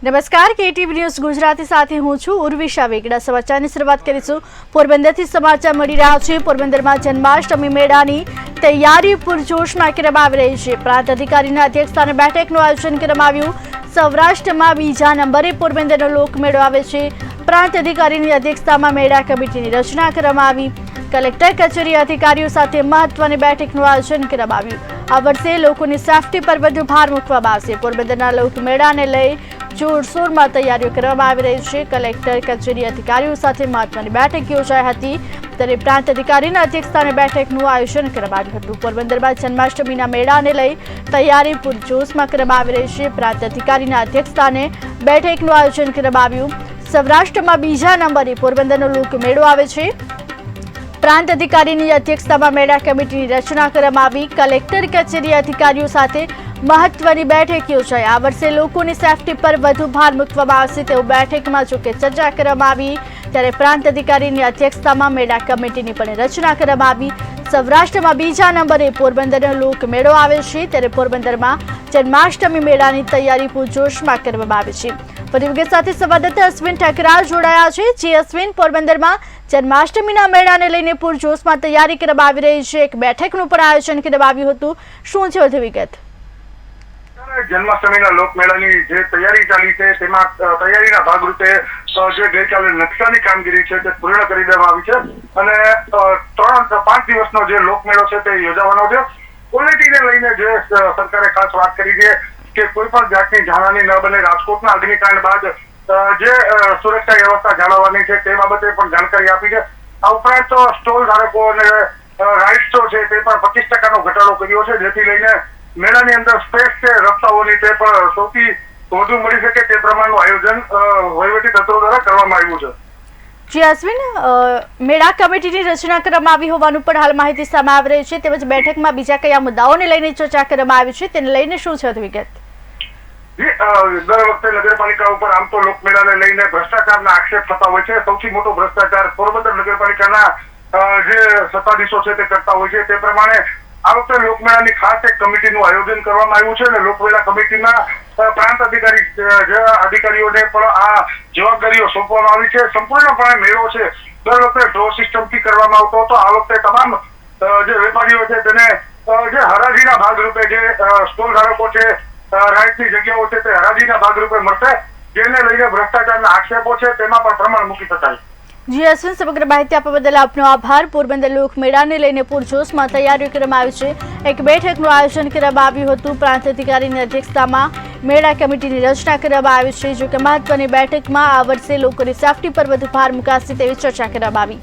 નમસ્કાર, KTV news Gujarati સાથે હું છું ઉર્વિશા વેગડા। સમાચારની શરૂઆત કરીશું પોરબંદરથી। સમાચાર મળી રહ્યા છે પોરબંદરમાં જન્માષ્ટમી મેળાની તૈયારી પૂરજોશમાં કરવામાં આવી રહી છે। પ્રાંત અધિકારીના અધ્યક્ષસ્થાને બેઠકનું આયોજન કરવામાં આવ્યું। સૌરાષ્ટ્રમાં બીજા નંબરે પોરબંદરનો લોકમેળો આવે છે। પ્રાંત અધિકારીની અધ્યક્ષતામાં મેળા કમિટીની રચના કરવામાં આવી। કલેક્ટર કચેરી અધિકારીઓ સાથે મહત્વની બેઠકનું આયોજન કરવામાં આવ્યું। આ વર્ષે લોકોની સેફટી પર વધુ ભાર મૂકવામાં આવશે। પોરબંદરના લોકમેળાને લઈ જોરશોરમાં તૈયારીઓ કરવામાં આવી રહી છે। કલેક્ટર કચેરી અધિકારીઓ સાથે મહત્વની બેઠક યોજાઈ હતી, ત્યારે પ્રાંત અધિકારીના અધ્યક્ષસ્થાને બેઠકનું આયોજન કરવામાં આવ્યું હતું। પોરબંદરમાં જન્માષ્ટમીના મેળાને લઈ તૈયારી પૂરજોશમાં કરવામાં આવી રહી છે। પ્રાંત અધિકારીના અધ્યક્ષસ્થાને બેઠકનું આયોજન કરવામાં આવ્યું। સૌરાષ્ટ્રમાં બીજા નંબરે પોરબંદરનો લોકમેળો આવે છે। પ્રાંત અધિકારીની અધ્યક્ષતામાં મેળા કમિટીની રચના કરવામાં આવી। કલેક્ટર કચેરી અધિકારીઓ સાથે મહત્વની બેઠક યોજાઈ। આ વર્ષે લોકોની સેફટી પર વધુ ભાર મૂકવામાં આવશે તેવું બેઠકમાં જોકે ચર્ચા કરવામાં આવી, ત્યારે પ્રાંત અધિકારીની અધ્યક્ષતામાં મેળા કમિટીની પણ રચના કરવામાં આવી। સૌરાષ્ટ્રમાં બીજા નંબરે પોરબંદરનો લોકમેળો આવે છે, ત્યારે પોરબંદરમાં જન્માષ્ટમી મેળાની તૈયારી પૂરજોશમાં કરવામાં આવી છે। વધુ વિગત સાથે સંવાદદાતા અશ્વિન ઠકરાર જોડાયા છે। જી અશ્વિન, પોરબંદરમાં જન્માષ્ટમીના મેળાને લઈને પૂરજોશમાં તૈયારી કરવામાં આવી રહી છે, એક બેઠકનું પણ આયોજન કરવામાં આવ્યું હતું, શું છે વધુ વિગત? જન્માષ્ટમીના લોકમેળાની જે તૈયારી ચાલી છે તેમાં તૈયારીના ભાગરૂપે જે ગઈકાલે નકશાની કામગીરી છે તે પૂર્ણ કરી દેવામાં આવી છે અને 3-5 દિવસનો જે લોકમેળો છે તે યોજાવાનો છે। ક્વોલિટીને લઈને જે સરકારે ખાસ વાત કરી છે કે કોઈ પણ જાતની જાનહાની ન બને। રાજકોટના અગ્નિકાંડ બાદ જે સુરક્ષા વ્યવસ્થા જાળવવાની છે તે બાબતે પણ જાણકારી આપી છે। આ ઉપરાંત સ્ટોલ ધારકો અને રાઇડ્સો છે તે પણ 25% ઘટાડો કર્યો છે, જેથી લઈને મેળાની અંદર સ્પેસ છે રસ્તાઓની તે પણ સૌથી વધુ મળી શકે તે પ્રમાણનું આયોજન વહીવટી તંત્રો દ્વારા કરવામાં આવ્યું છે। જી અશ્વિન, મેળા કમિટીની રચના કરવામાં આવી હોવાનું પણ હાલ માહિતી સામે આવી રહી છે, તેમજ બેઠકમાં બીજા કયા મુદ્દાઓને લઈને ચર્ચા કરવામાં આવી છે તેને લઈને શું છે વિગત? દર વખતે નગરપાલિકા ઉપર આમ તો લોકમેળાને લઈને ભ્રષ્ટાચારના આક્ષેપ થતા હોય છે। સૌથી મોટો ભ્રષ્ટાચાર પોરબંદર નગરપાલિકાના જે સત્તાધીશો છે તે કરતા હોય છે। તે પ્રમાણે આ વખતે લોકમેળાની ખાસ એક કમિટીનું આયોજન કરવામાં આવ્યું છે અને લોકમેળા કમિટીમાં પ્રાંત અધિકારીઓને પણ આ જવાબદારીઓ સોંપવામાં આવી છે। સંપૂર્ણપણે મેળો છે દર વખતે ડ્રો સિસ્ટમથી કરવામાં આવતો હતો। આ વખતે તમામ જે વેપારીઓ છે તેને જે હરાજીના ભાગરૂપે જે સ્ટોલ ધારકો છે રાઇડની જગ્યાઓ છે તે હરાજીના ભાગરૂપે મળશે, જેને લઈને ભ્રષ્ટાચારના આક્ષેપો છે તેમાં પણ પ્રમાણ મૂકી શકાય। જી અશ્વિન, સમગ્ર માહિતી આપવા બદલ આપનો આભાર। પોરબંદર લોકમેળાને લઈને પૂરજોશમાં તૈયારીઓ કરવામાં આવી છે, એક બેઠકનું આયોજન કરવામાં આવ્યું હતું। પ્રાંત અધિકારીની અધ્યક્ષતામાં મેળા કમિટીની રચના કરવામાં આવી છે, જો કે મહત્વની બેઠકમાં આ વર્ષે લોકોની સેફટી પર વધુ ભાર મુકાશે તેવી ચર્ચા કરવામાં આવી।